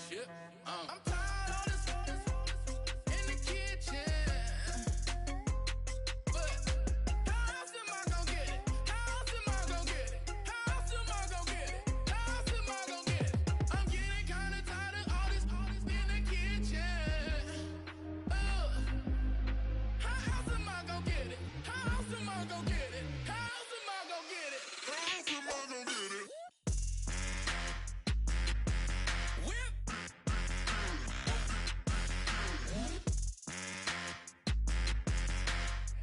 shit. I'm tired of this in the kitchen. But how else am I gonna get it? How else am I gonna get it? How else am I gonna get it? How else am I gonna get it? I'm getting kinda tired of all this in the kitchen. How else am I gonna get it? How else am I gonna get it? How else am I gonna get it? How else am I gonna get it? Whip.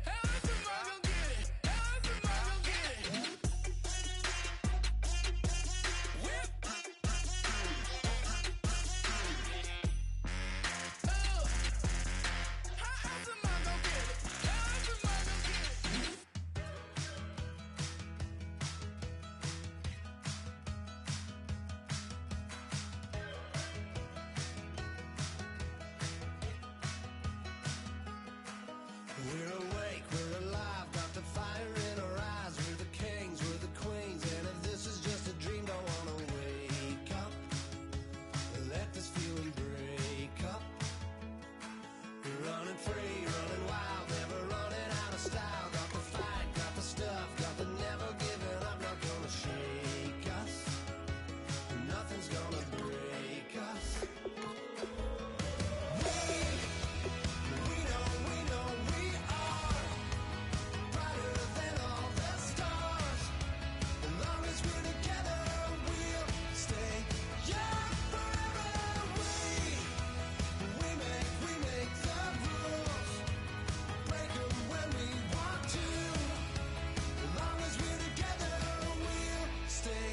How else am I gonna get it? How else am I gonna get it? Whip. How else am I gonna get it? How else am I gonna get it? We're awake, we're alive, got the fire in our eyes. We're the kings, we're the queens, and if this is just a dream, don't wanna wake up. Let this feeling break up. We're running free, running wild, never running out of style. Got the fight, got the stuff, got the never giving up. Not gonna shake us, nothing's gonna break us. We know we are brighter than all the stars. As long as we're together, we'll stay young forever. We make the rules, break 'em when we want to. As long as we're together, we'll stay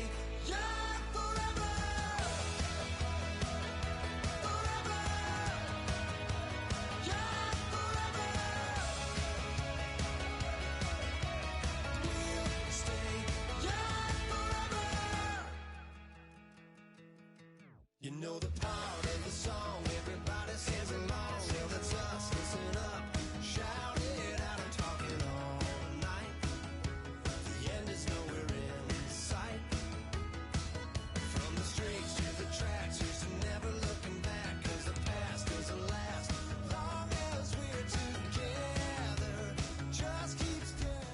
young forever. Forever. Young forever. We'll stay young forever. You know the part of the song, everybody sings along. Well, that's us, listen up, shout it out, I'm talking all night. The end is nowhere in sight. From the streets to the tracks, here's to never looking back, 'cause the past doesn't last. Long as we're together, just keep steady.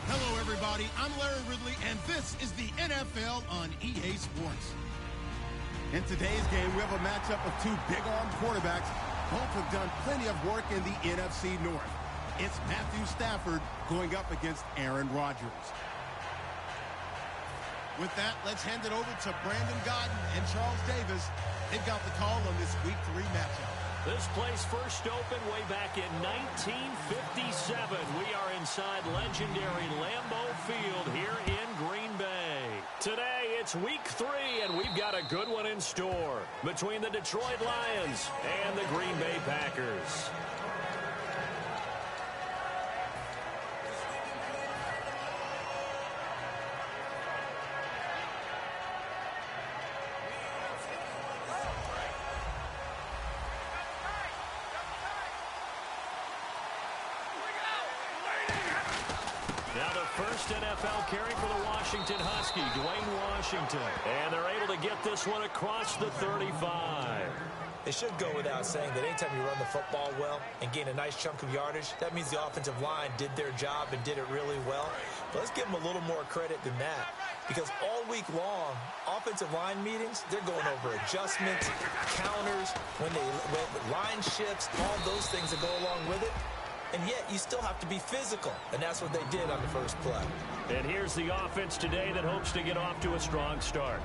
Hello, everybody. I'm Larry Ridley, and this is the NFL on EA Sports. In today's game, we have a matchup of two big-armed quarterbacks. Both have done plenty of work in the NFC North. It's Matthew Stafford going up against Aaron Rodgers. With that, let's hand it over to Brandon Gotw and Charles Davis. They've got the call on this Week 3 matchup. This place first opened way back in 1957. We are inside legendary Lambeau Field here in Green Bay. Today, it's Week 3, and we've got a good one in store between the Detroit Lions and the Green Bay Packers. Now the first NFL carry for the Washington Husky, Dwayne Washington. And they're able to get this one across the 35. It should go without saying that anytime you run the football well and gain a nice chunk of yardage, that means the offensive line did their job and did it really well. But let's give them a little more credit than that, because all week long, offensive line meetings, they're going over adjustments, counters, when line shifts, all those things that go along with it. And yet, you still have to be physical, and that's what they did on the first play. And here's the offense today that hopes to get off to a strong start.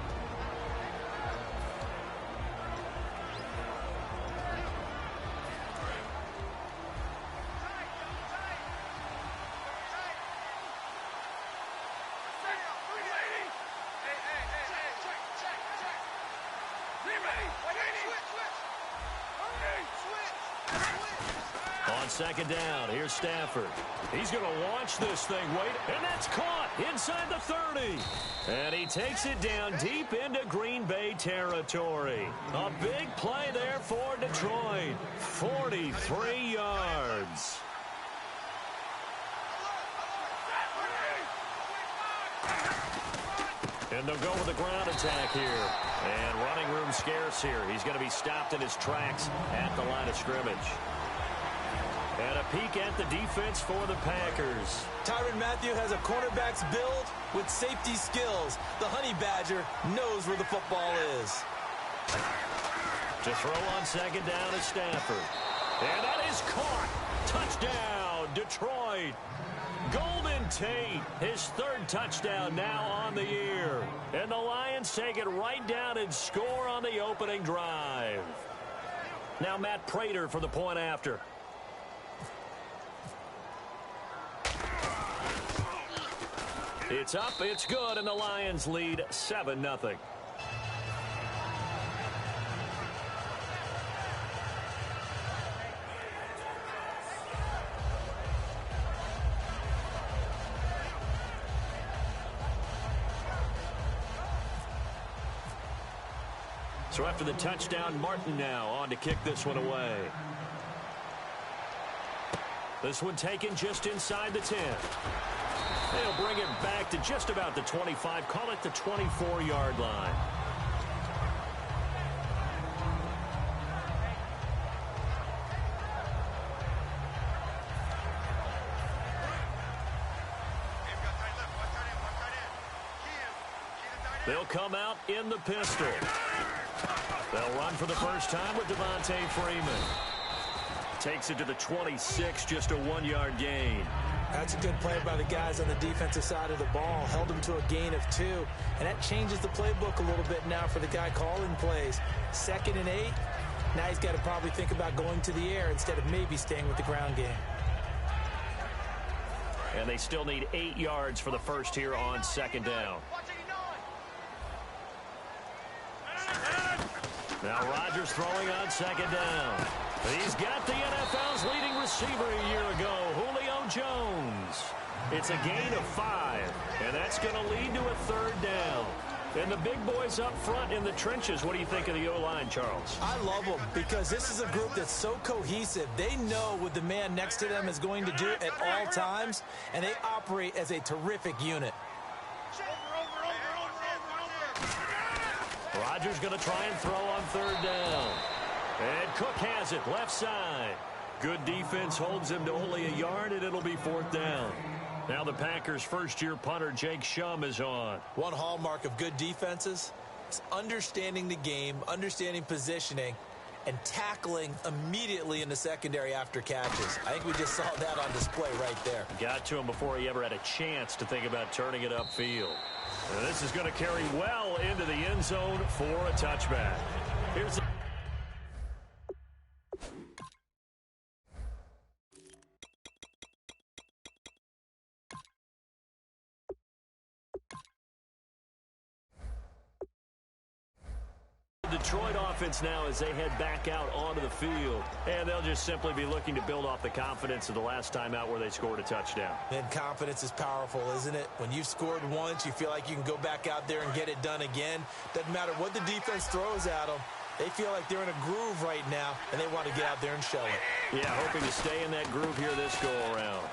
On second down, here's Stafford. He's going to launch this thing, and that's caught inside the 30. And he takes it down deep into Green Bay territory. A big play there for Detroit. 43 yards. And they'll go with the ground attack here. And running room scarce here. He's going to be stopped in his tracks at the line of scrimmage. And a peek at the defense for the Packers. Tyrann Mathieu has a cornerback's build with safety skills. The Honey Badger knows where the football is. To throw on second down is Stafford. And that is caught. Touchdown, Detroit. Golden Tate, his third touchdown now on the year. And the Lions take it right down and score on the opening drive. Now Matt Prater for the point after. It's up, it's good, and the Lions lead 7-0. So after the touchdown, Martin now on to kick this one away. This one taken just inside the 10. They'll bring it back to just about the 25. Call it the 24-yard line. They'll come out in the pistol. They'll run for the first time with Devontae Freeman. Takes it to the 26, just a 1-yard gain. That's a good play by the guys on the defensive side of the ball. Held them to a gain of 2. And that changes the playbook a little bit now for the guy calling plays. 2nd and 8. Now he's got to probably think about going to the air instead of maybe staying with the ground game. And they still need 8 yards for the first here on second down. Now Rodgers throwing on second down. He's got the NFL's leading receiver a year ago, Julio Jones. It's a gain of 5, and that's going to lead to a third down. And the big boys up front in the trenches, what do you think of the O-line, Charles? I love them because this is a group that's so cohesive. They know what the man next to them is going to do at all times, and they operate as a terrific unit. Rodgers going to try and throw on third down. And Cook has it, left side. Good defense holds him to only a yard, and it'll be fourth down. Now the Packers' first-year punter, Jake Shum, is on. One hallmark of good defenses is understanding the game, understanding positioning, and tackling immediately in the secondary after catches. I think we just saw that on display right there. Got to him before he ever had a chance to think about turning it upfield. And this is going to carry well into the end zone for a touchback. Here's the Detroit offense now as they head back out onto the field. And they'll just simply be looking to build off the confidence of the last time out where they scored a touchdown. And confidence is powerful, isn't it? When you've scored once, you feel like you can go back out there and get it done again. Doesn't matter what the defense throws at them. They feel like they're in a groove right now, and they want to get out there and show it. Yeah, hoping to stay in that groove here this go-around.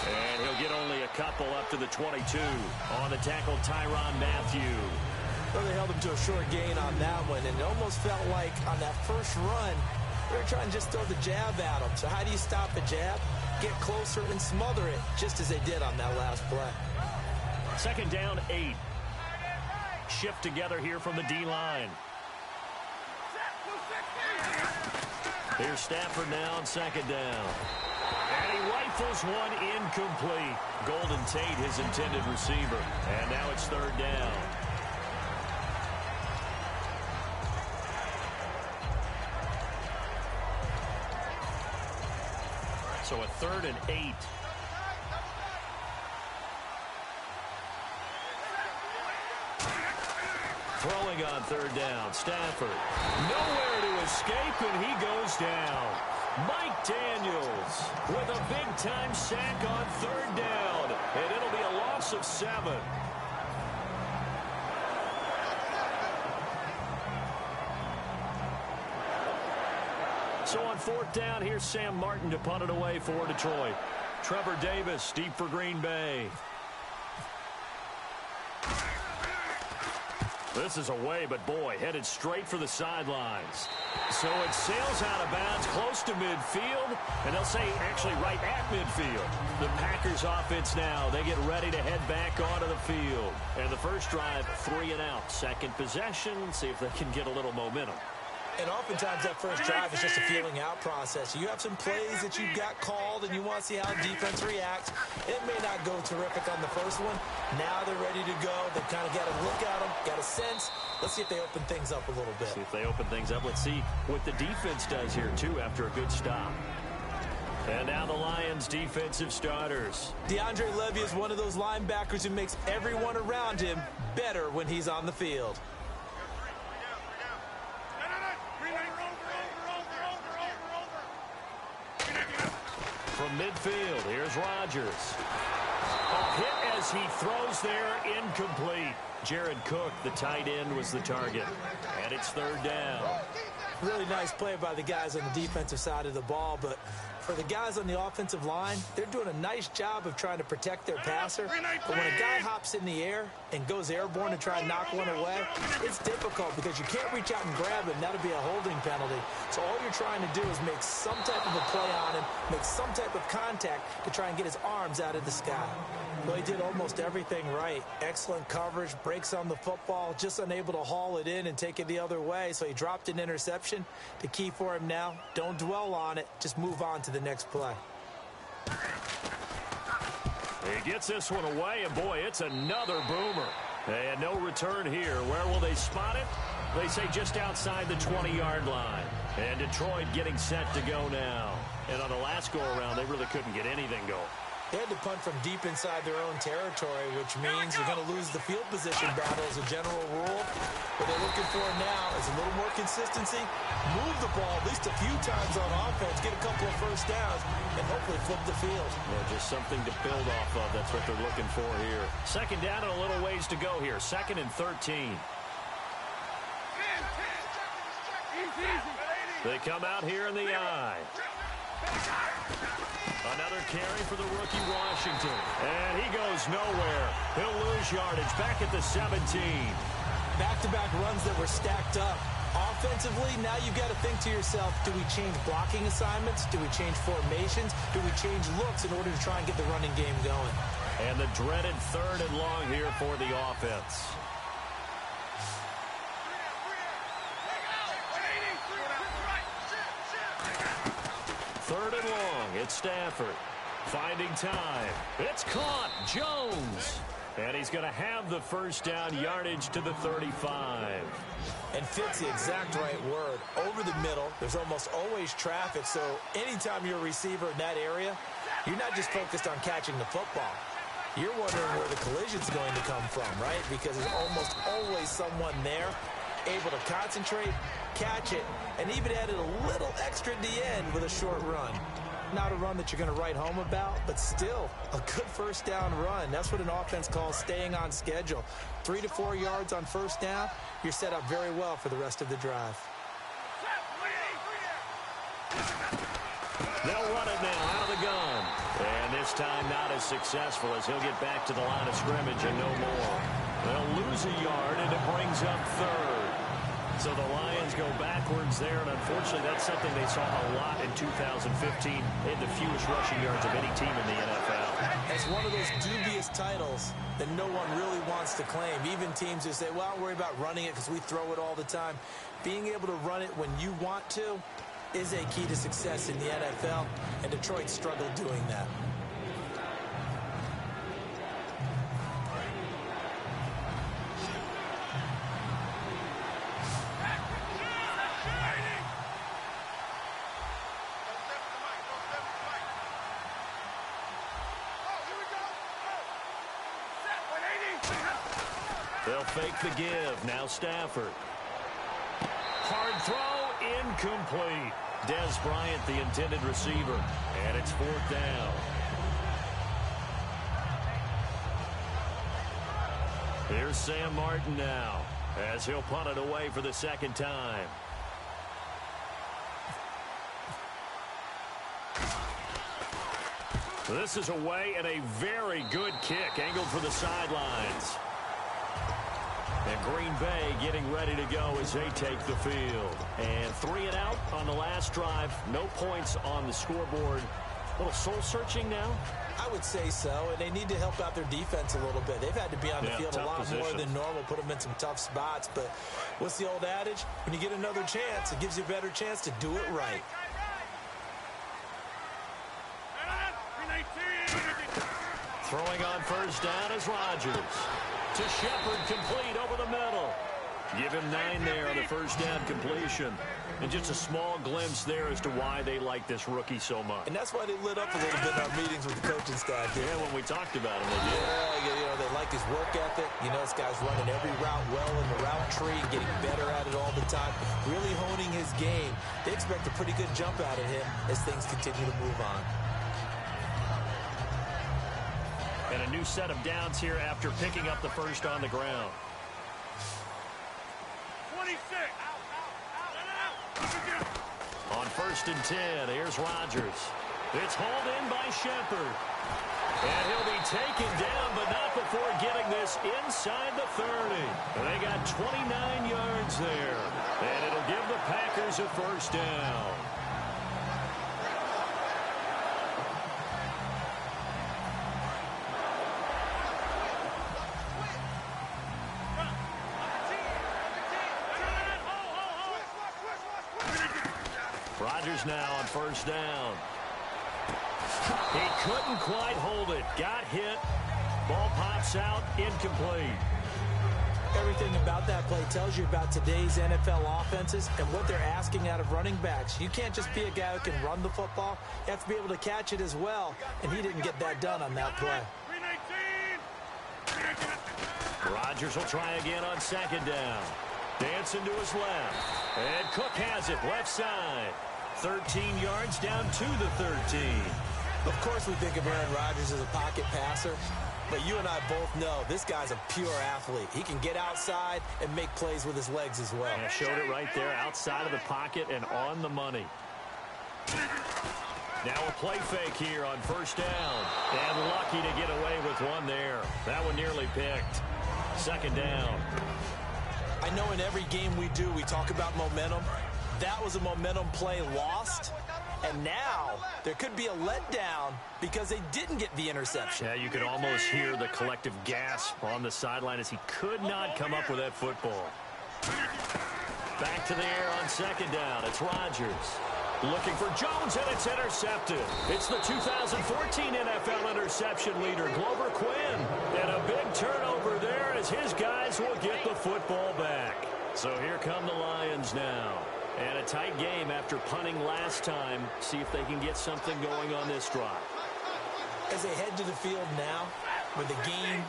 And he'll get only a couple up to the 22 on the tackle, Tyrann Mathieu. Well, they held him to a short gain on that one, and it almost felt like on that first run, they were trying to just throw the jab at him. So how do you stop a jab? Get closer and smother it, just as they did on that last play. Second down, 8. Shift together here from the D-line. Here's Stafford now on second down. And he rifles one incomplete. Golden Tate, his intended receiver. And now it's third down. So a 3rd and 8. Throwing on third down, Stafford. Nowhere to escape, and he goes down. Mike Daniels with a big-time sack on third down, and it'll be a loss of 7. So on fourth down, here's Sam Martin to punt it away for Detroit. Trevor Davis deep for Green Bay. This is away, but boy, headed straight for the sidelines. So it sails out of bounds close to midfield, and they'll say actually right at midfield. The Packers offense now, they get ready to head back onto the field. And the first drive, 3 and out. Second possession, see if they can get a little momentum. And oftentimes that first drive is just a feeling out process. You have some plays that you've got called and you want to see how the defense reacts. It may not go terrific on the first one. Now they're ready to go. They've kind of got a look at them, got a sense. Let's see if they open things up a little bit. See if they open things up. Let's see what the defense does here, too, after a good stop. And now the Lions' defensive starters. DeAndre Levy is one of those linebackers who makes everyone around him better when he's on the field. From midfield, here's Rodgers. A hit as he throws there, incomplete. Jared Cook, the tight end, was the target. And it's third down. Really nice play by the guys on the defensive side of the ball, but for the guys on the offensive line, they're doing a nice job of trying to protect their passer. But when a guy hops in the air and goes airborne to try and knock one away, it's difficult because you can't reach out and grab him. That'll be a holding penalty. So all you're trying to do is make some type of a play on him, make some type of contact to try and get his arms out of the sky. Well, he did almost everything right. Excellent coverage, breaks on the football, just unable to haul it in and take it the other way. So he dropped an interception. The key for him now, don't dwell on it. Just move on to the next play. He gets this one away, and boy, it's another boomer. And no return here. Where will they spot it? They say just outside the 20-yard line. And Detroit getting set to go now. And on the last go-around, they really couldn't get anything going. They had to punt from deep inside their own territory, which means you're going to lose the field position battle as a general rule. What they're looking for now is a little more consistency, move the ball at least a few times on offense, get a couple of first downs, and hopefully flip the field. Yeah, just something to build off of. That's what they're looking for here. Second down and a little ways to go here. 2nd and 13. They come out here in the eye. Another carry for the rookie Washington. And he goes nowhere. He'll lose yardage back at the 17. Back-to-back runs that were stacked up. Offensively, now you've got to think to yourself, do we change blocking assignments? Do we change formations? Do we change looks in order to try and get the running game going? And the dreaded 3rd and long here for the offense. Third and long, it's Stafford. Finding time. It's caught. Jones. And he's going to have the first down, yardage to the 35. And fits the exact right word. Over the middle, there's almost always traffic, so anytime you're a receiver in that area, you're not just focused on catching the football. You're wondering where the collision's going to come from, right? Because there's almost always someone there able to concentrate, catch it, and even added a little extra at the end with a short run. Not a run that you're going to write home about, but still a good first down run. That's what an offense calls staying on schedule. 3 to 4 yards on first down, you're set up very well for the rest of the drive. They'll run it now out of the gun. And this time not as successful as he'll get back to the line of scrimmage and no more. They'll lose a yard, and it brings up 3rd. So the Lions go backwards there, and unfortunately that's something they saw a lot in 2015. They had the fewest rushing yards of any team in the NFL. It's one of those dubious titles that no one really wants to claim. Even teams who say, well, I'll worry about running it because we throw it all the time. Being able to run it when you want to is a key to success in the NFL, and Detroit struggled doing that. They'll fake the give. Now Stafford. Hard throw, incomplete. Dez Bryant, the intended receiver. And it's 4th down. Here's Sam Martin now, as he'll punt it away for the 2nd time. This is away, and a very good kick angled for the sidelines. And Green Bay getting ready to go as they take the field. And 3 and out on the last drive. No points on the scoreboard. A little soul-searching now? I would say so, and they need to help out their defense a little bit. They've had to be on the field a lot more than normal, put them in some tough spots. But what's the old adage? When you get another chance, it gives you a better chance to do it right. Throwing on first down is Rodgers. To Shepard, complete over the middle. Give him 9 there on the first down completion. And just a small glimpse there as to why they like this rookie so much. And that's why they lit up a little bit in our meetings with the coaching staff. Yeah, when we talked about him, they did. Yeah, they like his work ethic. You know, this guy's running every route well in the route tree, getting better at it all the time, really honing his game. They expect a pretty good jump out of him as things continue to move on. And a new set of downs here after picking up the first on the ground. 26. On first and 10, here's Rodgers. It's hauled in by Shepard. And he'll be taken down, but not before getting this inside the 30. And they got 29 yards there. And it'll give the Packers a first down. Rodgers now on first down. He couldn't quite hold it. Got hit. Ball pops out. Incomplete. Everything about that play tells you about today's NFL offenses and what they're asking out of running backs. You can't just be a guy who can run the football. You have to be able to catch it as well, and he didn't get that done on that play. Rodgers will try again on second down. Dancing to his left. And Cook has it left side. 13 yards down to the 13. Of course we think of Aaron Rodgers as a pocket passer, but you and I both know this guy's a pure athlete. He can get outside and make plays with his legs as well. Yeah, showed it right there outside of the pocket and on the money. Now a play fake here on first down. And lucky to get away with one there. That one nearly picked. Second down. I know in every game we do, we talk about momentum. That was a momentum play lost. And now there could be a letdown because they didn't get the interception. Yeah, you could almost hear the collective gasp on the sideline as he could not come up with that football. Back to the air on second down. It's Rodgers. Looking for Jones, and it's intercepted. It's the 2014 NFL interception leader, Glover Quinn. And a big turnover there as his guys will get the football back. So here come the Lions now. And a tight game after punting last time. See if they can get something going on this drive. As they head to the field now, with the game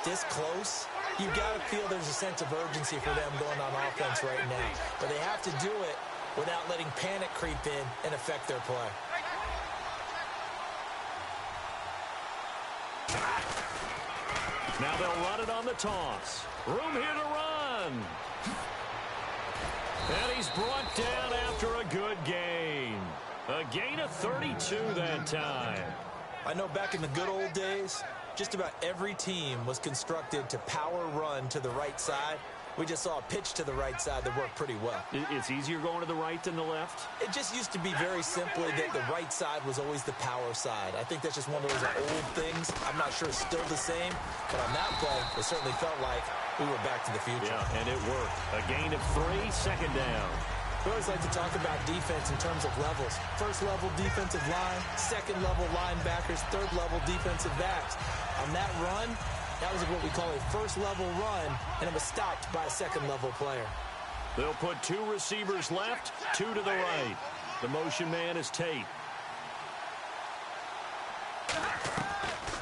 this close, you've got to feel there's a sense of urgency for them going on offense right now. But they have to do it without letting panic creep in and affect their play. Now they'll run it on the toss. Room here to run. And he's brought down after a good gain. A gain of 32 that time. I know back in the good old days, just about every team was constructed to power run to the right side. We just saw a pitch to the right side that worked pretty well. It's easier going to the right than the left? It just used to be very simply that the right side was always the power side. I think that's just one of those old things. I'm not sure it's still the same, but on that play, it certainly felt like we were back to the future. Yeah, and it worked. A gain of 3, second down. We always like to talk about defense in terms of levels. First level defensive line, second level linebackers, third level defensive backs. On that run, that was what we call a first level run, and it was stopped by a second level player. They'll put 2 receivers left, 2 to the right. The motion man is Tate.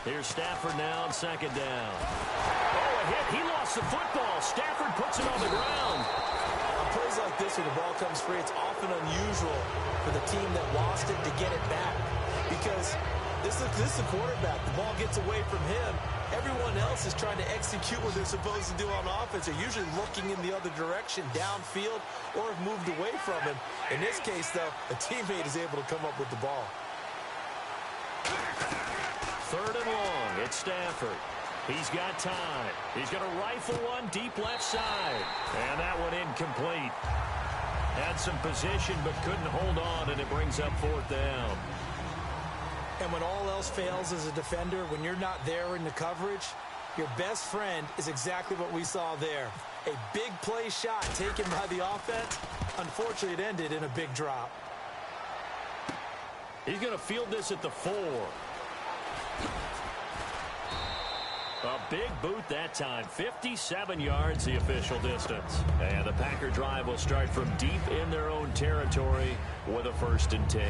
Here's Stafford now on second down. Oh, a hit. He lost the football. Stafford puts it on the ground. On plays like this where the ball comes free, it's often unusual for the team that lost it to get it back. Because this is the quarterback. The ball gets away from him. Everyone else is trying to execute what they're supposed to do on offense. They're usually looking in the other direction, downfield, or have moved away from him. In this case, though, a teammate is able to come up with the ball. Third and long. It's Stafford. He's got time. He's going to rifle one deep left side. And that one incomplete. Had some position but couldn't hold on, and it brings up fourth down. And when all else fails as a defender, when you're not there in the coverage, your best friend is exactly what we saw there. A big play shot taken by the offense. Unfortunately, it ended in a big drop. He's going to field this at the 4. A big boot that time. 57 yards, the official distance. And the Packer drive will start from deep in their own territory with a 1st and 10.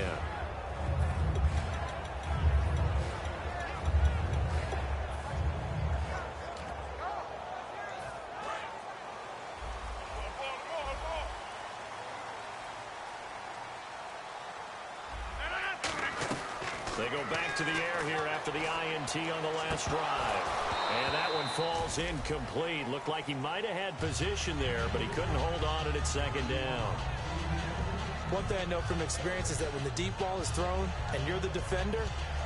They go back to the air here after the INT on the last drive. And that one falls incomplete. Looked like he might have had position there, but he couldn't hold on at 2nd down. One thing I know from experience is that when the deep ball is thrown and you're the defender,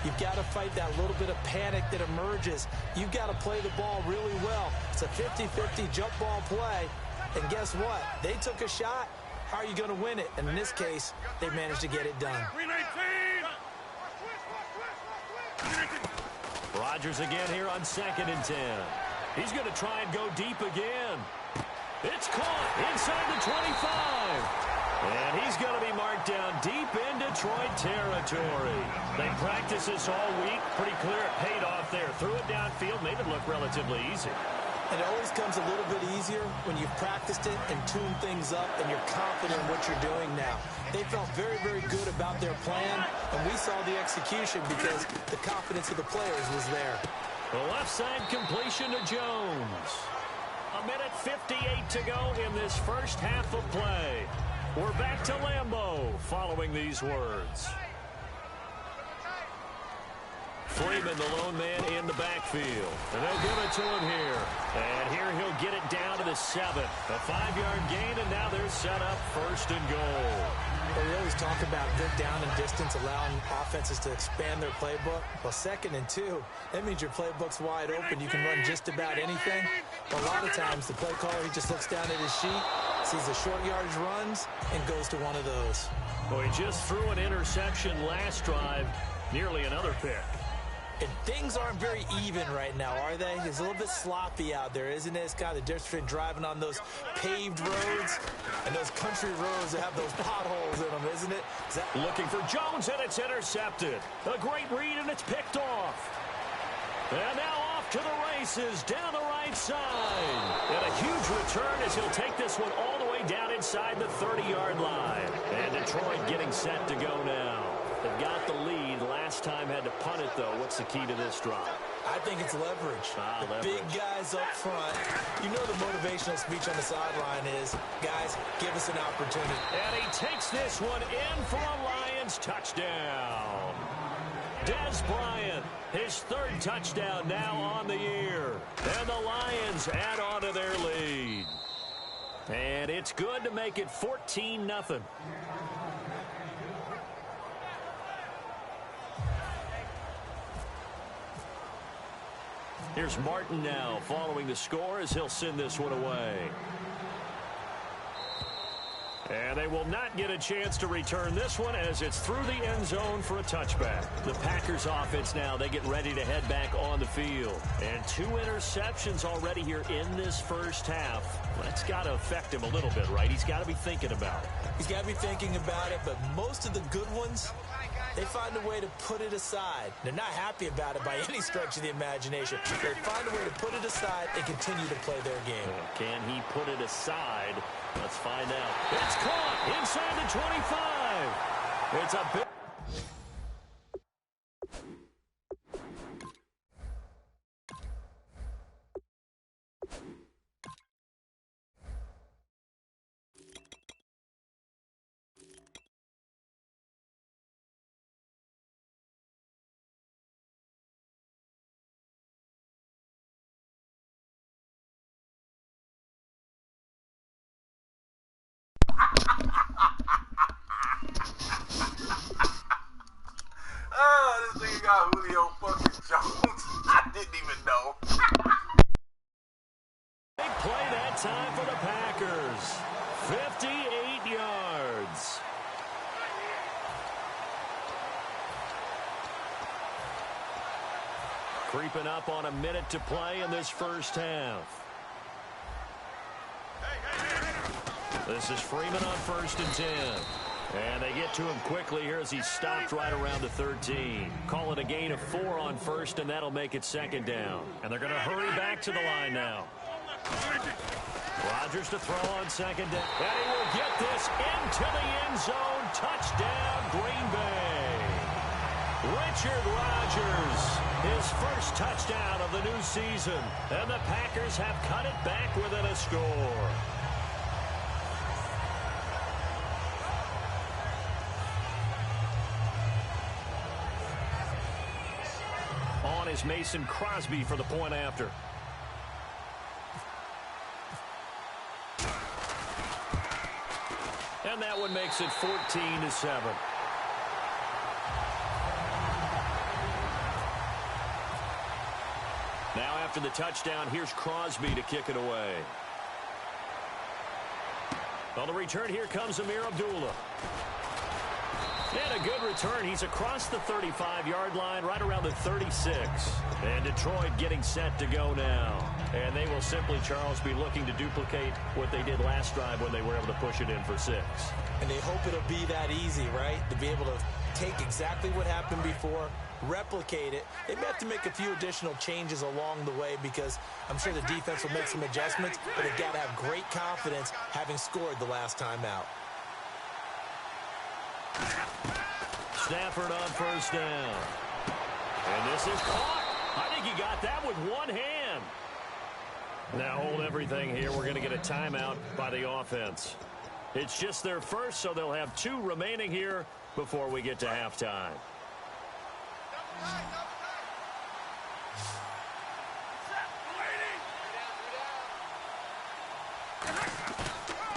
you've got to fight that little bit of panic that emerges. You've got to play the ball really well. It's a 50-50 jump ball play. And guess what? They took a shot. How are you going to win it? And in this case, they managed to get it done. Rodgers again here on 2nd and 10. He's going to try and go deep again. It's caught inside the 25. And he's going to be marked down deep in Detroit territory. They practiced this all week. Pretty clear it paid off there. Threw it downfield, made it look relatively easy. It always comes a little bit easier when you've practiced it and tuned things up and you're confident in what you're doing now. They felt very, very good about their plan, and we saw the execution because the confidence of the players was there. The left side completion to Jones. 1:58 to go in this first half of play. We're back to Lambeau following these words. Freeman, the lone man in the backfield. And they'll give it to him here. And here he'll get it down to the 7. A 5-yard gain, and now they're set up 1st and goal. Well, we always talk about good down and distance, allowing offenses to expand their playbook. Well, 2nd and 2, that means your playbook's wide open. You can run just about anything. But a lot of times, the play caller, he just looks down at his sheet, sees the short yardage runs, and goes to one of those. Well, he just threw an interception last drive, nearly another pick. And things aren't very even right now, are they? It's a little bit sloppy out there, isn't it? It's kind of the difference between driving on those paved roads and those country roads that have those potholes in them, isn't it? Looking for Jones, and it's intercepted. A great read, and it's picked off. And now off to the races, down the right side. And a huge return as he'll take this one all the way down inside the 30-yard line. And Detroit getting set to go now. They've got the lead. Last time had to punt it, though. What's the key to this drive? I think it's leverage. The big guys up front. You know the motivational speech on the sideline is, guys, give us an opportunity. And he takes this one in for a Lions touchdown. Dez Bryant, his 3rd touchdown now on the year. And the Lions add on to their lead. And it's good to make it 14-0. Here's Martin now following the score as he'll send this one away. And they will not get a chance to return this one as it's through the end zone for a touchback. The Packers offense now, they get ready to head back on the field. And 2 interceptions already here in this first half. That's got to affect him a little bit, right? He's got to be thinking about it. He's got to be thinking about it, but most of the good ones, they find a way to put it aside. They're not happy about it by any stretch of the imagination. They find a way to put it aside and continue to play their game. Can he put it aside? Let's find out. It's caught inside the 25. It's a big... time for the Packers. 58 yards. Creeping up on a minute to play in this first half. This is Freeman on 1st and 10. And they get to him quickly here as he's stopped right around the 13. Call it a gain of 4 on 1st, and that'll make it 2nd down. And they're going to hurry back to the line now. Rodgers to throw on 2nd down. And he will get this into the end zone. Touchdown, Green Bay. Richard Rodgers, his first touchdown of the new season. And the Packers have cut it back within a score. On is Mason Crosby for the point after. And that one makes it 14-7. Now after the touchdown, here's Crosby to kick it away. On the return, here comes Amir Abdullah. And a good return. He's across the 35-yard line, right around the 36. And Detroit getting set to go now. And they will simply, Charles, be looking to duplicate what they did last drive when they were able to push it in for 6. And they hope it'll be that easy, right? To be able to take exactly what happened before, replicate it. They may have to make a few additional changes along the way because I'm sure the defense will make some adjustments, but they've got to have great confidence having scored the last time out. Stafford on 1st down. And this is caught. I think he got that with one hand. Now hold everything here. We're going to get a timeout by the offense. It's just their first, so they'll have 2 remaining here before we get to halftime.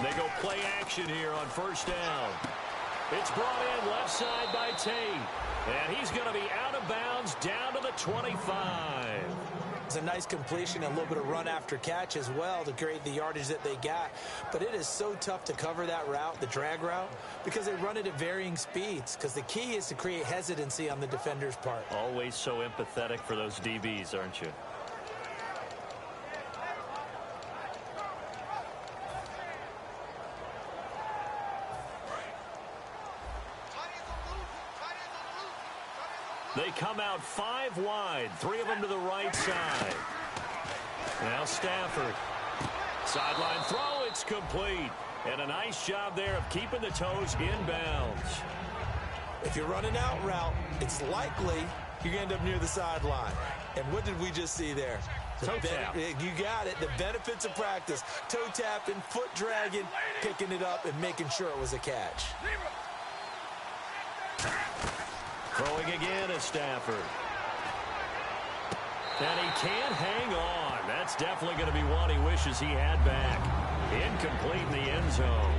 They go play action here on 1st down. It's brought in left side by Tate. And he's going to be out of bounds down to the 25. It's a nice completion and a little bit of run after catch as well to create the yardage that they got. But it is so tough to cover that route, the drag route, because they run it at varying speeds. Because the key is to create hesitancy on the defender's part. Always so empathetic for those DBs, aren't you? They come out 5 wide, 3 of them to the right side. Now Stafford. Sideline throw, it's complete. And a nice job there of keeping the toes inbounds. If you're running out route, it's likely you're going to end up near the sideline. And what did we just see there? Toe tap. You got it. The benefits of practice. Toe tapping, foot dragging, picking it up, and making sure it was a catch. Throwing again is Stafford. And he can't hang on. That's definitely going to be one he wishes he had back. Incomplete in the end zone.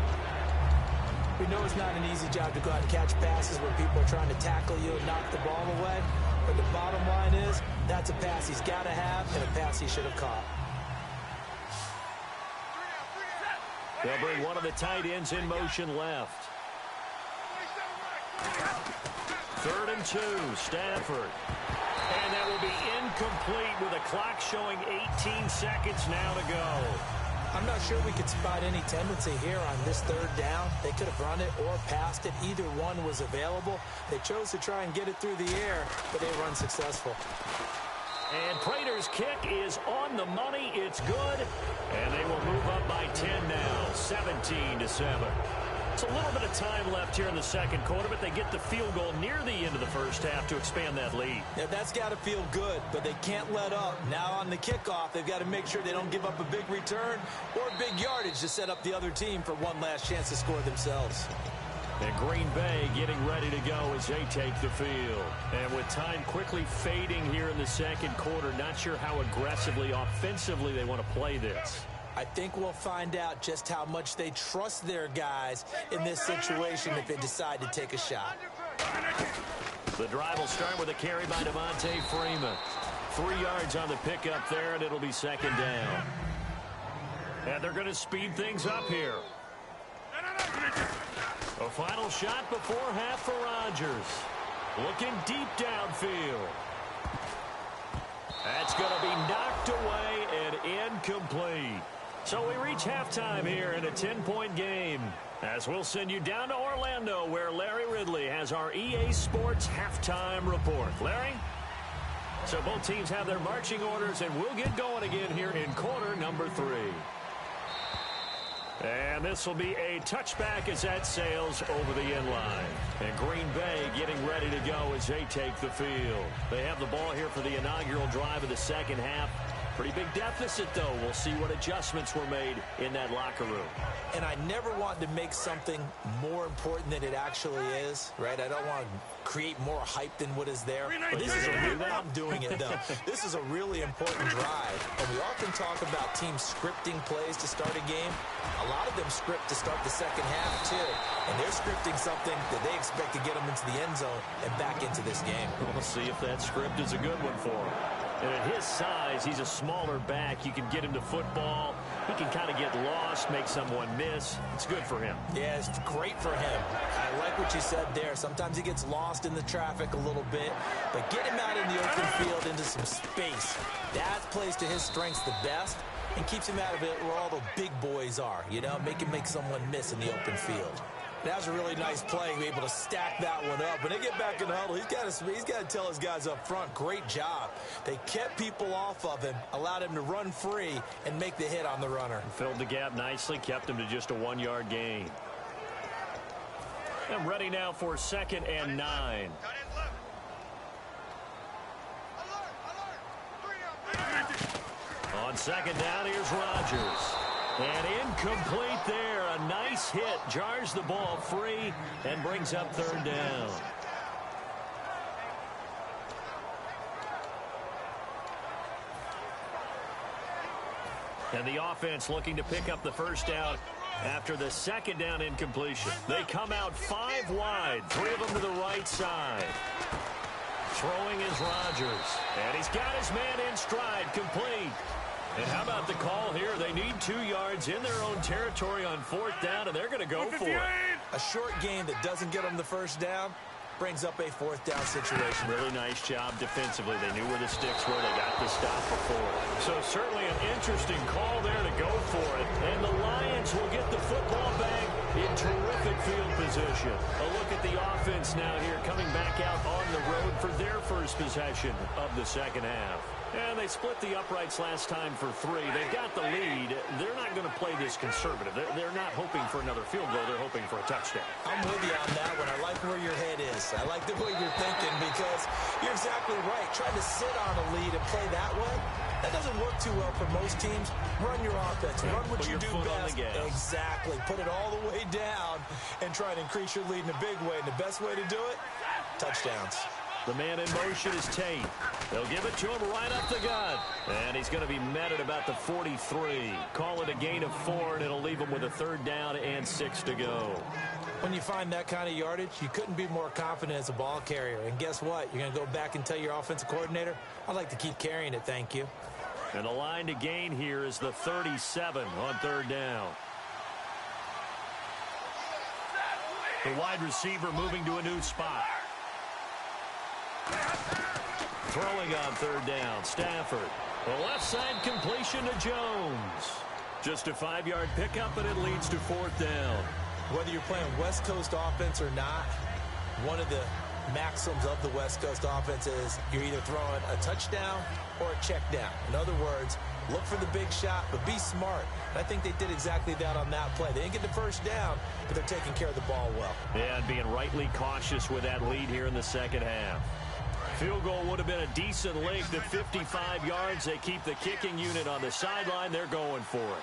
We know it's not an easy job to go out and catch passes when people are trying to tackle you and knock the ball away. But the bottom line is, that's a pass he's got to have and a pass he should have caught. They'll bring one of the tight ends in motion left. 3rd and 2, Stafford. And that will be incomplete with a clock showing 18 seconds now to go. I'm not sure we could spot any tendency here on this 3rd down. They could have run it or passed it. Either one was available. They chose to try and get it through the air, but they were unsuccessful. And Prater's kick is on the money. It's good. And they will move up by 10 now, 17-7. It's a little bit of time left here in the second quarter, but they get the field goal near the end of the first half to expand that lead. Yeah, that's got to feel good, but they can't let up. Now on the kickoff, they've got to make sure they don't give up a big return or big yardage to set up the other team for one last chance to score themselves. And Green Bay getting ready to go as they take the field. And with time quickly fading here in the second quarter, not sure how aggressively, offensively they want to play this. I think we'll find out just how much they trust their guys in this situation if they decide to take a shot. The drive will start with a carry by Devontae Freeman. 3 yards on the pickup there, and it'll be 2nd down. And they're going to speed things up here. A final shot before half for Rodgers. Looking deep downfield. That's going to be knocked away and incomplete. So we reach halftime here in a 10-point game. As we'll send you down to Orlando, where Larry Ridley has our EA Sports halftime report. Larry? So both teams have their marching orders, and we'll get going again here in quarter number 3. And this will be a touchback as that sails over the end line. And Green Bay getting ready to go as they take the field. They have the ball here for the inaugural drive of the second half. Pretty big deficit, though. We'll see what adjustments were made in that locker room. And I never want to make something more important than it actually is, right? I don't want to create more hype than what is there. But this is I'm doing it, though. This is a really important drive. And we often talk about teams scripting plays to start a game. A lot of them script to start the second half, too. And they're scripting something that they expect to get them into the end zone and back into this game. We'll see if that script is a good one for him. And at his size, he's a smaller back. You can get him to football. He can kind of get lost, make someone miss. It's good for him. Yeah, it's great for him. I like what you said there. Sometimes he gets lost in the traffic a little bit. But get him out in the open field into some space. That plays to his strengths the best and keeps him out of it where all the big boys are. You know, make him make someone miss in the open field. That was a really nice play, able to stack that one up. When they get back in the huddle, he's got to tell his guys up front, great job. They kept people off of him, allowed him to run free, and make the hit on the runner. Filled the gap nicely, kept him to just a 1-yard gain. And ready now for 2nd and 9. On 2nd down, here's Rodgers. And incomplete there. A nice hit. Jars the ball free and brings up 3rd down. And the offense looking to pick up the first down after the 2nd down incompletion. They come out 5 wide. 3 of them to the right side. Throwing is Rodgers. And he's got his man in stride. Complete. And how about the call here? They need 2 yards in their own territory on 4th down, and they're going to go for it. A short game that doesn't get them the first down brings up a 4th down situation. Really nice job defensively. They knew where the sticks were. They got the stop before. So certainly an interesting call there to go for it. And the Lions will get the football back in terrific field position. A look at the offense now here coming back out on the road for their first possession of the second half. And they split the uprights last time for 3. They've got the lead. They're not going to play this conservative. They're not hoping for another field goal. They're hoping for a touchdown. I'm with you on that one. I like where your head is. I like the way you're thinking because you're exactly right. Trying to sit on a lead and play that way, that doesn't work too well for most teams. Run your offense. Run what you do best. Exactly. Put it all the way down and try to increase your lead in a big way. And the best way to do it, touchdowns. The man in motion is Tate. They'll give it to him right up the gut. And he's going to be met at about the 43. Call it a gain of 4, and it'll leave him with a 3rd down and 6 to go. When you find that kind of yardage, you couldn't be more confident as a ball carrier. And guess what? You're going to go back and tell your offensive coordinator, I'd like to keep carrying it, thank you. And the line to gain here is the 37 on 3rd down. The wide receiver moving to a new spot. Throwing on 3rd down, Stafford. The left side completion to Jones. Just a 5-yard pickup, and it leads to 4th down. Whether you're playing West Coast offense or not, one of the maxims of the West Coast offense is you're either throwing a touchdown or a check down. In other words, look for the big shot, but be smart. And I think they did exactly that on that play. They didn't get the first down, but they're taking care of the ball well. Yeah, and being rightly cautious with that lead here in the second half. Field goal would have been a decent length at 55 yards. They keep the kicking unit on the sideline. They're going for it.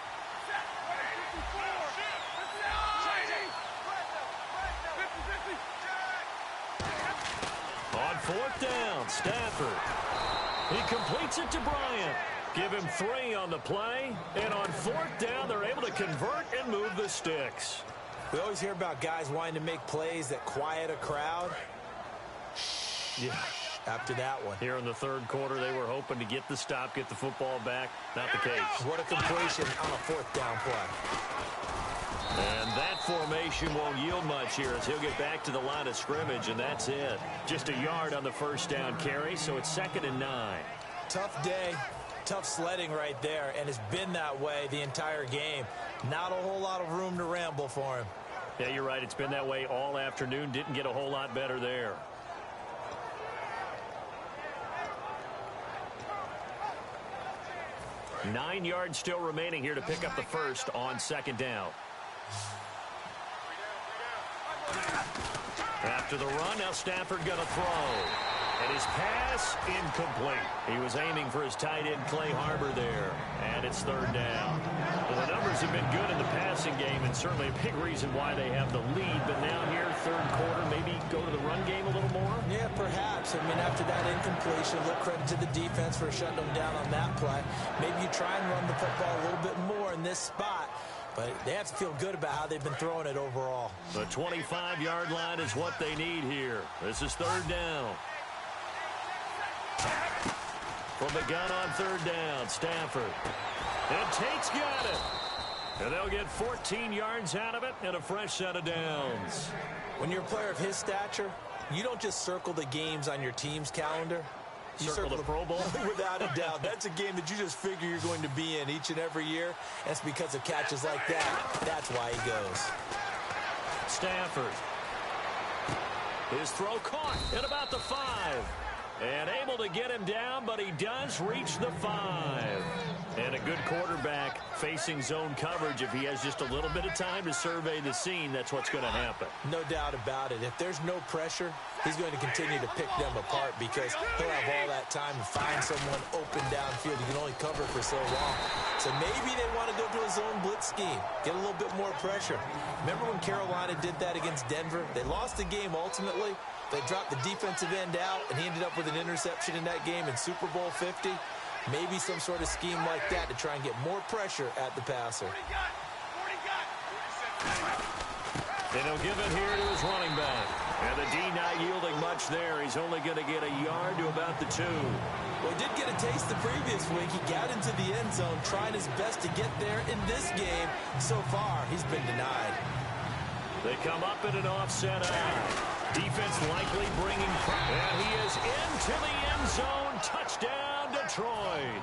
On 4th down, Stafford. He completes it to Bryant. Give him 3 on the play. And on 4th down, they're able to convert and move the sticks. We always hear about guys wanting to make plays that quiet a crowd. Yeah. after that one. Here in the third quarter, they were hoping to get the stop, get the football back. Not the case. What a completion on a fourth down play. And that formation won't yield much here as he'll get back to the line of scrimmage, and that's it. Just a yard on the first down carry, so it's 2nd and 9. Tough day, tough sledding right there, and it's been that way the entire game. Not a whole lot of room to ramble for him. Yeah, you're right. It's been that way all afternoon. Didn't get a whole lot better there. Nine yards still remaining here to pick up the first on 2nd down. After the run, now Stafford going to throw. And his pass, incomplete. He was aiming for his tight end, Clay Harbor, there. And it's 3rd down. Well, the numbers have been good in the passing game, and certainly a big reason why they have the lead. But now here, 3rd quarter, maybe go to the run game a little more? Yeah, perhaps. I mean, after that incompletion, a little credit to the defense for shutting them down on that play. Maybe you try and run the football a little bit more in this spot. But they have to feel good about how they've been throwing it overall. The 25-yard line is what they need here. This is 3rd down. From the gun on 3rd down, Stafford. And Tate's got it. And they'll get 14 yards out of it and a fresh set of downs. When you're a player of his stature, you don't just circle the games on your team's calendar. You circle the Pro Bowl? Without a doubt. That's a game that you just figure you're going to be in each and every year. That's because of catches like that. That's why he goes. Stafford. His throw caught at about the 5. And able to get him down, but he does reach the 5. And a good quarterback facing zone coverage. If he has just a little bit of time to survey the scene, that's what's going to happen. No doubt about it. If there's no pressure, he's going to continue to pick them apart because he'll have all that time to find someone open downfield. He can only cover for so long. So maybe they want to go to a zone blitz scheme, get a little bit more pressure. Remember when Carolina did that against Denver? They lost the game ultimately. They dropped the defensive end out, and he ended up with an interception in that game in Super Bowl 50. Maybe some sort of scheme like that to try and get more pressure at the passer. And he'll give it here to his running back. And the D not yielding much there. He's only going to get a yard to about the 2. Well, he did get a taste the previous week. He got into the end zone, trying his best to get there in this game. So far, he's been denied. They come up in an offset eye. Defense likely bringing pressure. And he is into the end zone. Touchdown, Detroit.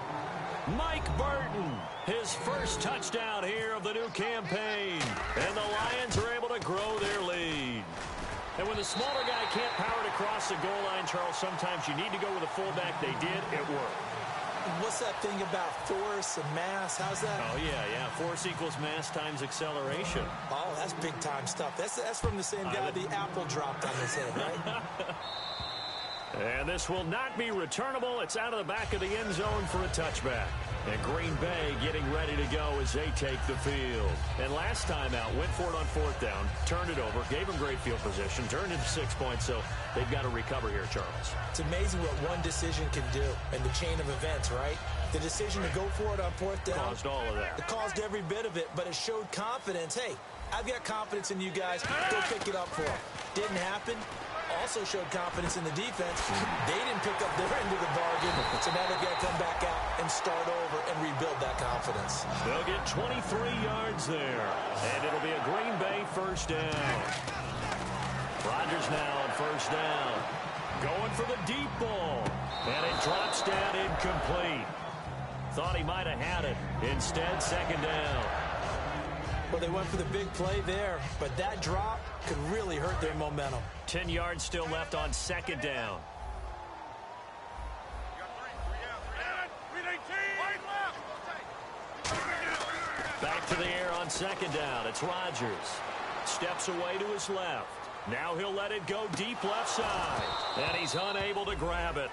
Mike Burton, his first touchdown here of the new campaign. And the Lions are able to grow their lead. And when the smaller guy can't power it across the goal line, Charles, sometimes you need to go with a fullback. They did. It worked. What's that thing about force and mass? How's that? Oh, yeah. Force equals mass times acceleration. Oh, that's big-time stuff. That's from the same guy the apple dropped on his head, right? And this will not be returnable. It's out of the back of the end zone for a touchback. And Green Bay getting ready to go as they take the field. And last time out, went for it on 4th down, turned it over, gave them great field position, turned into 6 points, so they've got to recover here, Charles. It's amazing what one decision can do in the chain of events, right? The decision to go for it on 4th down. Caused all of that. It caused every bit of it, but it showed confidence. Hey, I've got confidence in you guys. Go pick it up for them. Didn't happen. Also showed confidence in the defense. They didn't pick up their end of the bargain, so now they've got to come back out and start over and rebuild that confidence. They'll get 23 yards there, and it'll be a Green Bay first down. Rodgers now on first down. Going for the deep ball, and it drops down incomplete. Thought he might have had it. Instead, 2nd down. Well, they went for the big play there, but that drop could really hurt their momentum. 10 yards still left on 2nd down. Back to the air on 2nd down. It's Rodgers. Steps away to his left. Now he'll let it go deep left side. And he's unable to grab it.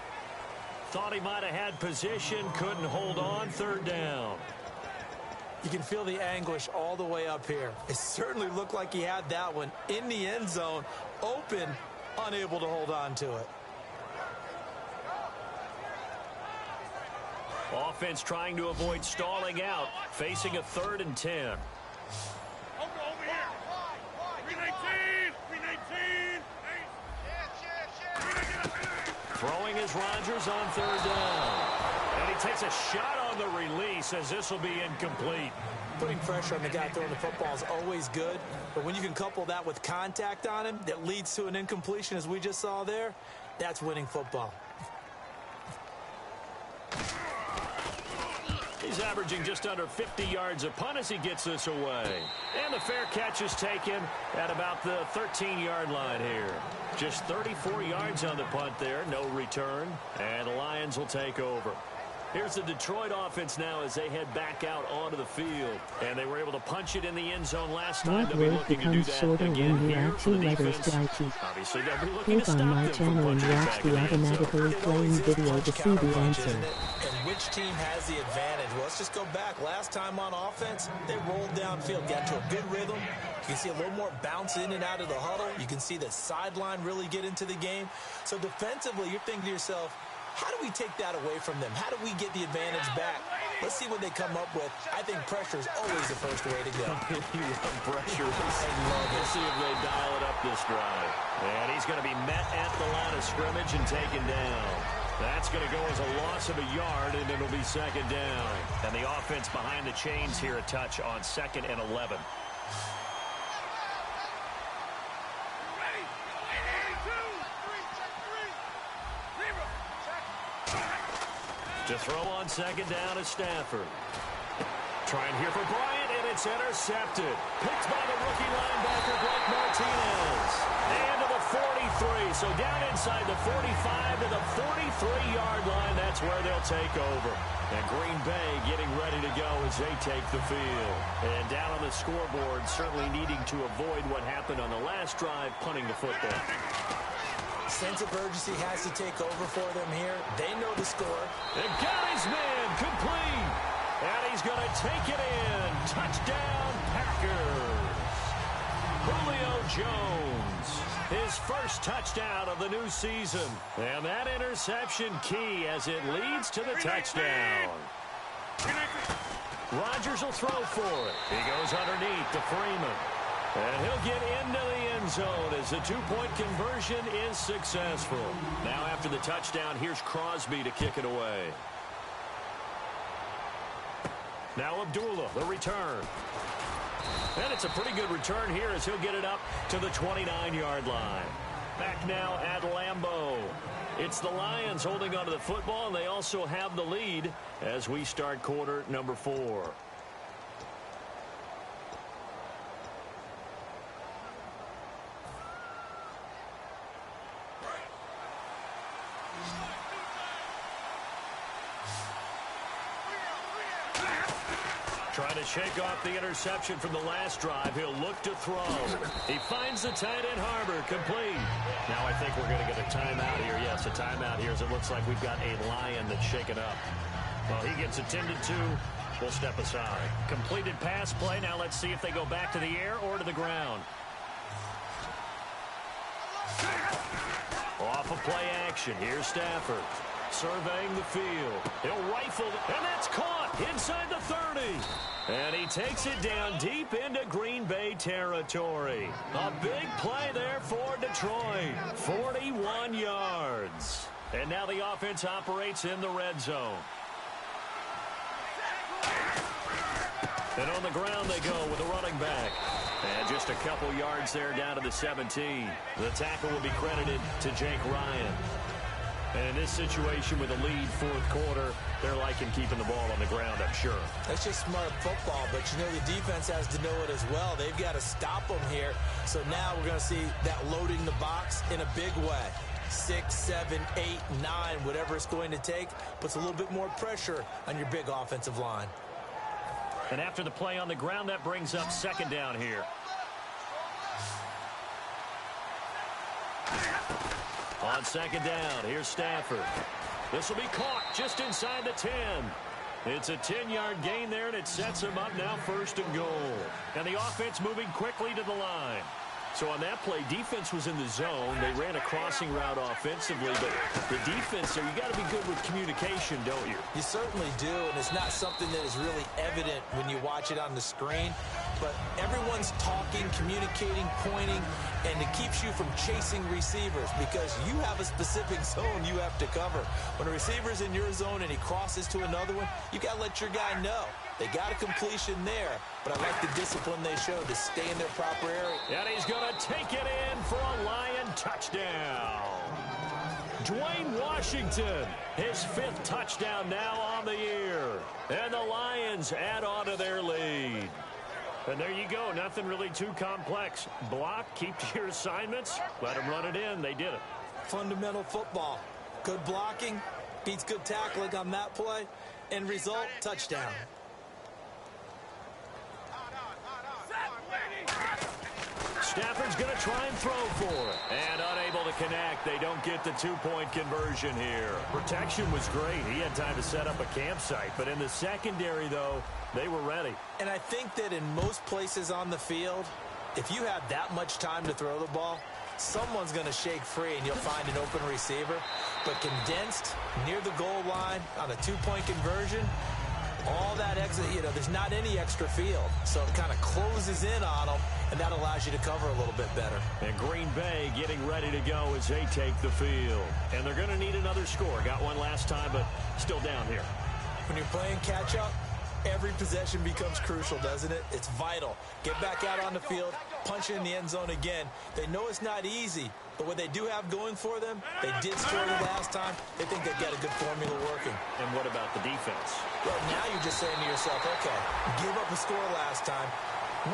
Thought he might have had position. Couldn't hold on. 3rd down. You can feel the anguish all the way up here. It certainly looked like he had that one in the end zone, open, unable to hold on to it. Offense trying to avoid stalling out, facing a 3rd and 10. Throwing is Rodgers on third down. And he takes a shot on the release as this will be incomplete. Putting pressure on the guy throwing the football is always good, but when you can couple that with contact on him that leads to an incompletion as we just saw there, that's winning football. He's averaging just under 50 yards a punt as he gets this away. And the fair catch is taken at about the 13-yard line here. Just 34 yards on the punt there, no return, and the Lions will take over. Here's the Detroit offense now as they head back out onto the field. And they were able to punch it in the end zone last time. What word becomes shorter when you add 2 letters to IT? Obviously, they'll be looking to Click on my stop them from channel and punching watch back the in the end zone. automatically playing video to see the answer. And which team has the advantage? Well, let's just go back. Last time on offense, they rolled downfield, got to a good rhythm. You can see a little more bounce in and out of the huddle. You can see the sideline really get into the game. So defensively, you're thinking to yourself, how do we take that away from them? How do we get the advantage back? Let's see what they come up with. I think pressure is always the first way to go. You love pressure. Let's see if they dial it up this drive. And he's going to be met at the line of scrimmage and taken down. That's going to go as a loss of a yard, and it'll be second down. And the offense behind the chains here, a touch on 2nd and 11. To throw on second down is Stafford. Trying here for Bryant, and it's intercepted. Picked by the rookie linebacker, Blake Martinez. And to the 43. So down inside the 45 to the 43-yard line. That's where they'll take over. And Green Bay getting ready to go as they take the field. And down on the scoreboard, certainly needing to avoid what happened on the last drive, punting the football. Sense of urgency has to take over for them here. They know the score. And got his man complete. And he's going to take it in. Touchdown, Packers. Julio Jones, his first touchdown of the new season. And that interception key as it leads to the touchdown. Rodgers will throw for it. He goes underneath to Freeman. And he'll get into the end zone as the two-point conversion is successful. Now after the touchdown, here's Crosby to kick it away. Now Abdullah, the return. And it's a pretty good return here as he'll get it up to the 29-yard line. Back now at Lambeau. It's the Lions holding onto the football, and they also have the lead as we start quarter number 4. Trying to shake off the interception from the last drive. He'll look to throw. He finds the tight end Harbor, complete. Now I think we're going to get a timeout here. Yes, a timeout here as it looks like we've got a Lion that's shaken up. Well, he gets attended to. We'll step aside. Completed pass play. Now let's see if they go back to the air or to the ground. Off of play action. Here's Stafford. Surveying the field. He'll rifle, and that's caught inside the 30. And he takes it down deep into Green Bay territory. A big play there for Detroit. 41 yards. And now the offense operates in the red zone. And on the ground they go with a running back. And just a couple yards there down to the 17. The tackle will be credited to Jake Ryan. And in this situation with a lead fourth quarter, they're liking keeping the ball on the ground, I'm sure. That's just smart football, but you know the defense has to know it as well. They've got to stop them here. So now we're going to see that loading the box in a big way. 6, 7, 8, 9, whatever it's going to take, puts a little bit more pressure on your big offensive line. And after the play on the ground, that brings up second down here. On second down, here's Stafford. This will be caught just inside the 10. It's a 10-yard gain there, and it sets him up now 1st and goal. And the offense moving quickly to the line. So on that play, defense was in the zone. They ran a crossing route offensively, but the defense there, you got to be good with communication, don't you? You certainly do, and it's not something that is really evident when you watch it on the screen. But everyone's talking, communicating, pointing, and it keeps you from chasing receivers because you have a specific zone you have to cover. When a receiver's in your zone and he crosses to another one, you got to let your guy know. They got a completion there, but I like the discipline they showed to stay in their proper area. And he's going to take it in for a Lion touchdown. Dwayne Washington, his 5th touchdown now on the year. And the Lions add on to their lead. And there you go. Nothing really too complex. Block, keep to your assignments, let them run it in. They did it. Fundamental football. Good blocking, beats good tackling on that play. End result, touchdown. Stafford's going to try and throw for it. And unable to connect. They don't get the 2-point conversion here. Protection was great. He had time to set up a campsite. But in the secondary, though, they were ready. And I think that in most places on the field, if you have that much time to throw the ball, someone's going to shake free and you'll find an open receiver. But condensed, near the goal line, on a 2-point conversion, all that exit, there's not any extra field. So it kind of closes in on them, and that allows you to cover a little bit better. And Green Bay getting ready to go as they take the field. And they're going to need another score. Got one last time, but still down here. When you're playing catch-up, every possession becomes crucial, doesn't it? It's vital. Get back out on the field, punch in the end zone again. They know it's not easy, but what they do have going for them, they did score the last time. They think they've got a good formula working. And what about the defense? Well, now you're just saying to yourself, okay, give up a score last time.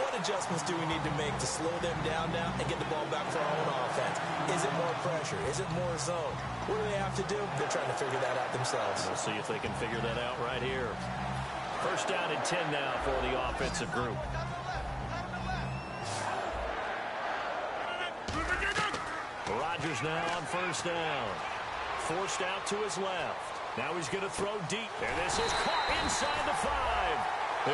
What adjustments do we need to make to slow them down now and get the ball back for our own offense? Is it more pressure? Is it more zone? What do they have to do? They're trying to figure that out themselves. We'll see if they can figure that out right here. First down and 10 now for the offensive group. Rodgers now on first down. Forced out to his left. Now he's going to throw deep. And this is caught inside the 5.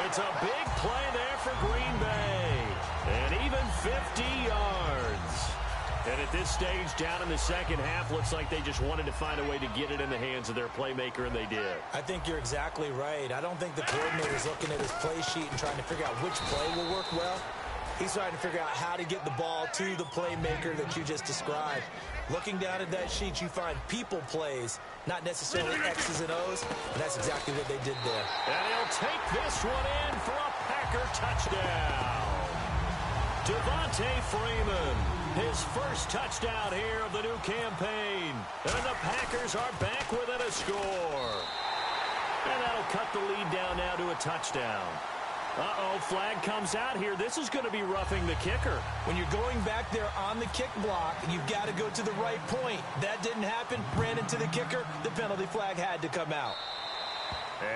It's a big play there for Green Bay. And even 50 yards. And at this stage, down in the second half, looks like they just wanted to find a way to get it in the hands of their playmaker, and they did. I think you're exactly right. I don't think the coordinator's looking at his play sheet and trying to figure out which play will work well. He's trying to figure out how to get the ball to the playmaker that you just described. Looking down at that sheet, you find people plays, not necessarily X's and O's, and that's exactly what they did there. And he'll take this one in for a Packer touchdown. Devontae Freeman, his first touchdown here of the new campaign. And the Packers are back within a score. And that'll cut the lead down now to a touchdown. Uh-oh, flag comes out here. This is going to be roughing the kicker. When you're going back there on the kick block, you've got to go to the right point. That didn't happen. Ran into the kicker. The penalty flag had to come out.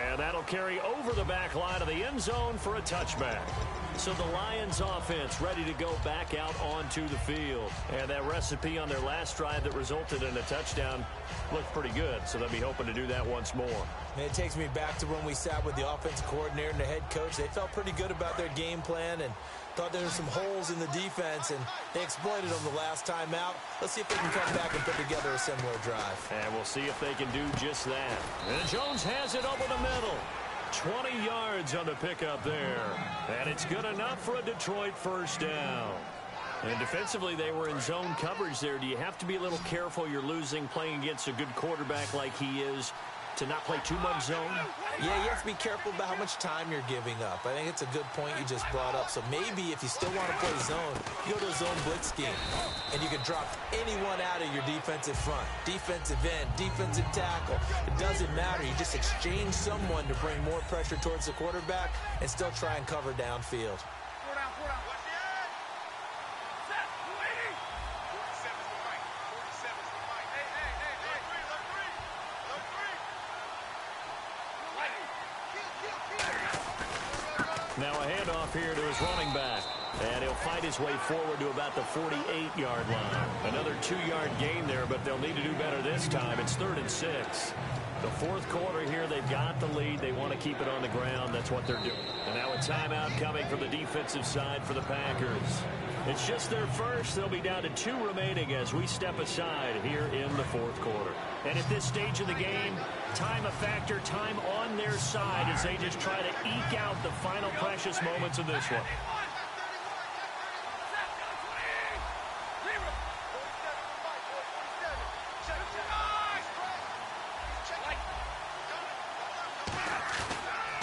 And that'll carry over the back line of the end zone for a touchback. So the Lions offense ready to go back out onto the field. And that recipe on their last drive that resulted in a touchdown looked pretty good. So they'll be hoping to do that once more. And it takes me back to when we sat with the offensive coordinator and the head coach. They felt pretty good about their game plan and thought there were some holes in the defense, and they exploited them the last time out. Let's see if they can come back and put together a similar drive. And we'll see if they can do just that. And Jones has it over the middle. 20 yards on the pickup there. And it's good enough for a Detroit first down. And defensively, they were in zone coverage there. Do you have to be a little careful? You're losing playing against a good quarterback like he is to not play too much zone? Yeah, you have to be careful about how much time you're giving up. I think it's a good point you just brought up. So maybe if you still want to play zone, you go to a zone blitz scheme, and you can drop anyone out of your defensive front, defensive end, defensive tackle. It doesn't matter. You just exchange someone to bring more pressure towards the quarterback and still try and cover downfield. Now a handoff here to his running back. And he'll fight his way forward to about the 48-yard line. Another 2-yard gain there, but they'll need to do better this time. It's 3rd and 6. The fourth quarter here, they've got the lead. They want to keep it on the ground. That's what they're doing. And now a timeout coming from the defensive side for the Packers. It's just their first. They'll be down to 2 remaining as we step aside here in the fourth quarter. And at this stage of the game, time a factor, time on their side as they just try to eke out the final precious moments of this one.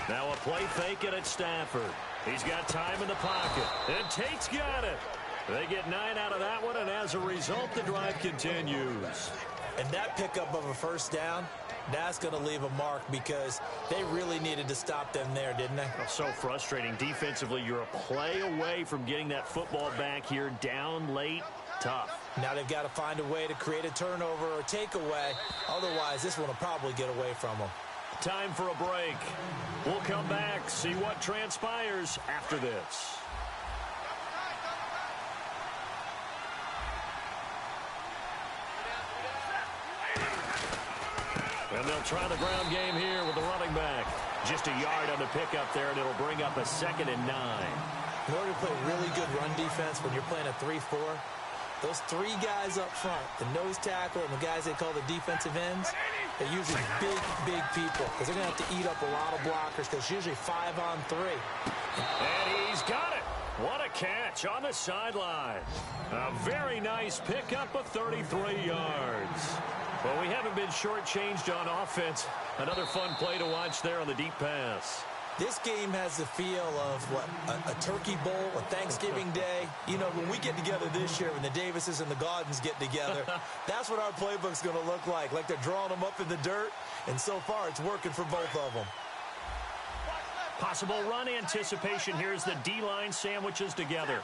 Now a play fake it at Stafford. He's got time in the pocket. And Tate's got it. They get 9 out of that one, and as a result, the drive continues. And that pickup of a first down, that's going to leave a mark because they really needed to stop them there, didn't they? So frustrating. Defensively, you're a play away from getting that football back here down late. Tough. Now they've got to find a way to create a turnover or takeaway. Otherwise, this one will probably get away from them. Time for a break. We'll come back, see what transpires after this. And they'll try the ground game here with the running back. Just a yard on the pickup there, and it'll bring up a 2nd and 9. In order to play really good run defense when you're playing a 3-4, those 3 guys up front, the nose tackle and the guys they call the defensive ends, they're usually big people because they're going to have to eat up a lot of blockers because it's usually 5 on 3. And he's got it. What a catch on the sideline. A very nice pickup of 33 yards. Well, we haven't been shortchanged on offense. Another fun play to watch there on the deep pass. This game has the feel of, what, a turkey bowl, a Thanksgiving day. You know, when we get together this year, when the Davises and the Gotws get together, that's what our playbook's going to look like they're drawing them up in the dirt, and so far it's working for both of them. Possible run anticipation here as the D-line sandwiches together.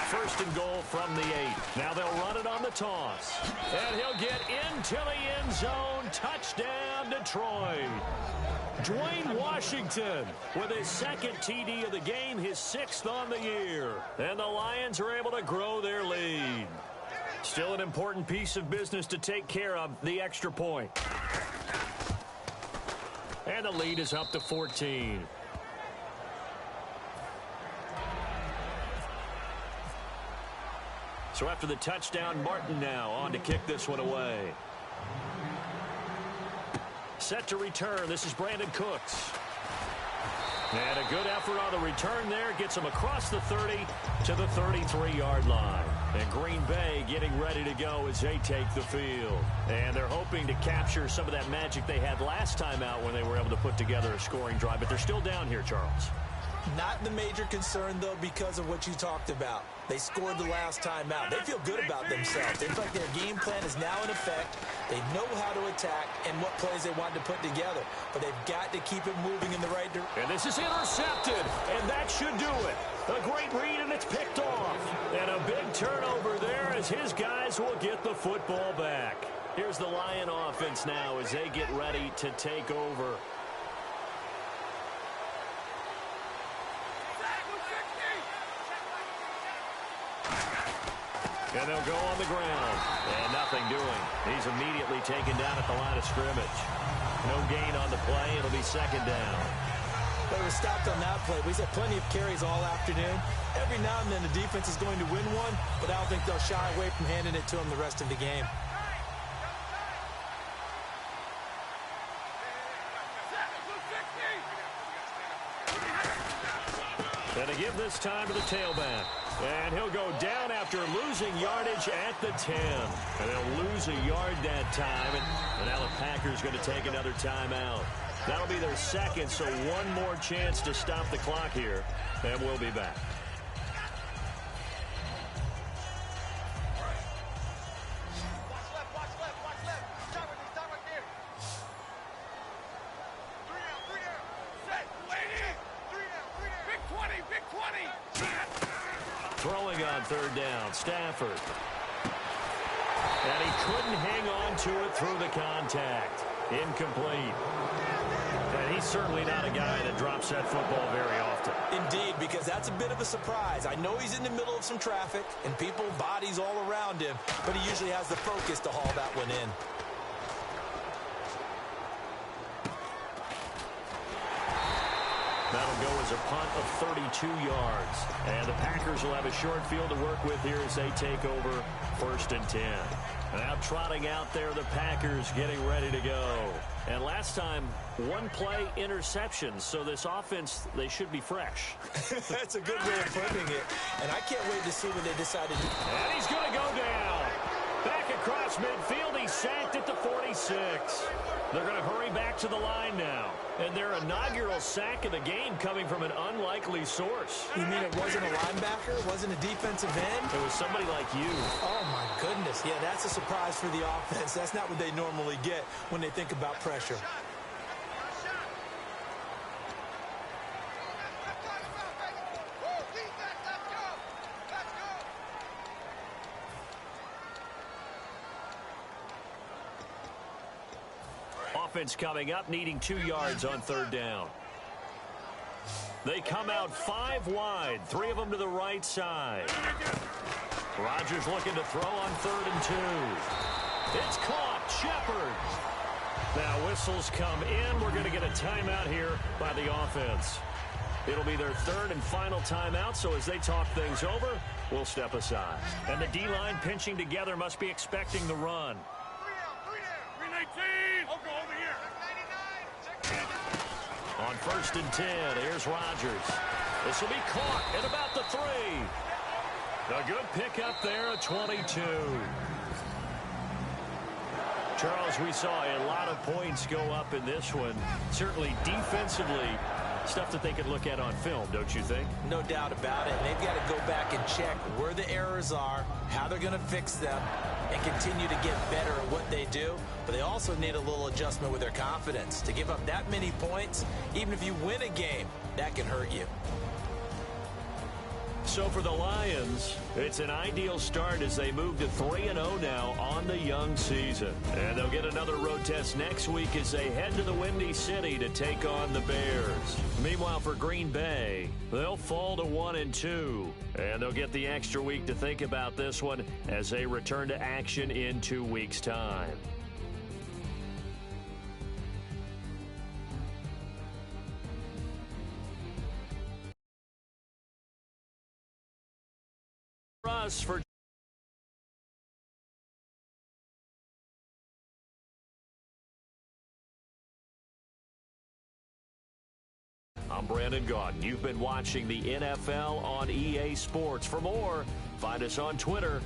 First and goal from the 8. Now they'll run it on the toss. And he'll get into the end zone. Touchdown, Detroit. Dwayne Washington with his 2nd TD of the game, his 6th on the year. And the Lions are able to grow their lead. Still an important piece of business to take care of, the extra point. And the lead is up to 14. So after the touchdown, Martin now on to kick this one away. Set to return. This is Brandon Cooks. And a good effort on the return there. Gets him across the 30 to the 33-yard line. And Green Bay getting ready to go as they take the field. And they're hoping to capture some of that magic they had last time out when they were able to put together a scoring drive. But they're still down here, Charles. Not the major concern, though, because of what you talked about. They scored the last time out. They feel good about themselves. They feel like their game plan is now in effect. They know how to attack and what plays they want to put together. But they've got to keep it moving in the right direction. And this is intercepted, and that should do it. A great read, and it's picked off. And a big turnover there as his guys will get the football back. Here's the Lion offense now as they get ready to take over. And they'll go on the ground. And nothing doing. He's immediately taken down at the line of scrimmage. No gain on the play. It'll be 2nd down. But it was stopped on that play. We've had plenty of carries all afternoon. Every now and then the defense is going to win one, but I don't think they'll shy away from handing it to them the rest of the game. And to give this time to the tailback. And he'll go down after losing yardage at the 10. And they'll lose a yard that time. And now the Packers going to take another timeout. That'll be their 2nd, so one more chance to stop the clock here. And we'll be back. Throwing on 3rd down, Stafford. couldn't hang on to it through the contact. Incomplete. And he's certainly not a guy that drops that football very often. Indeed, because that's a bit of a surprise. I know he's in the middle of some traffic and people, bodies all around him, but he usually has the focus to haul that one in. That'll go as a punt of 32 yards. And the Packers will have a short field to work with here as they take over 1st and 10. Now trotting out there, the Packers getting ready to go. And last time, one play interceptions. So this offense, they should be fresh. That's a good way of putting it. And I can't wait to see what they decide to do. And he's going to go down. Back across midfield, he's sacked at the 46. They're going to hurry back to the line now. And their inaugural sack of the game coming from an unlikely source. You mean it wasn't a linebacker? It wasn't a defensive end? It was somebody like you. Oh, my goodness. Yeah, that's a surprise for the offense. That's not what they normally get when they think about pressure. Offense coming up, needing 2 yards on 3rd down. They come out 5 wide, 3 of them to the right side. Rodgers looking to throw on 3rd and 2. It's caught. Shepard. Now whistles come in. We're going to get a timeout here by the offense. It'll be their 3rd and final timeout, so as they talk things over, we'll step aside. And the D-line pinching together must be expecting the run. On 1st and 10, here's Rodgers. This will be caught at about the 3. A good pickup there at 22. Charles, we saw a lot of points go up in this one. Certainly defensively, stuff that they could look at on film, don't you think? No doubt about it. They've got to go back and check where the errors are, how they're going to fix them, and continue to get better at what they do. But they also need a little adjustment with their confidence. To give up that many points, even if you win a game, that can hurt you. So for the Lions, it's an ideal start as they move to 3-0 now on the young season. And they'll get another road test next week as they head to the Windy City to take on the Bears. Meanwhile, for Green Bay, they'll fall to 1-2. And they'll get the extra week to think about this one as they return to action in 2 weeks' time. For I'm Brandon Gotw. You've been watching the NFL on EA Sports. For more, find us on Twitter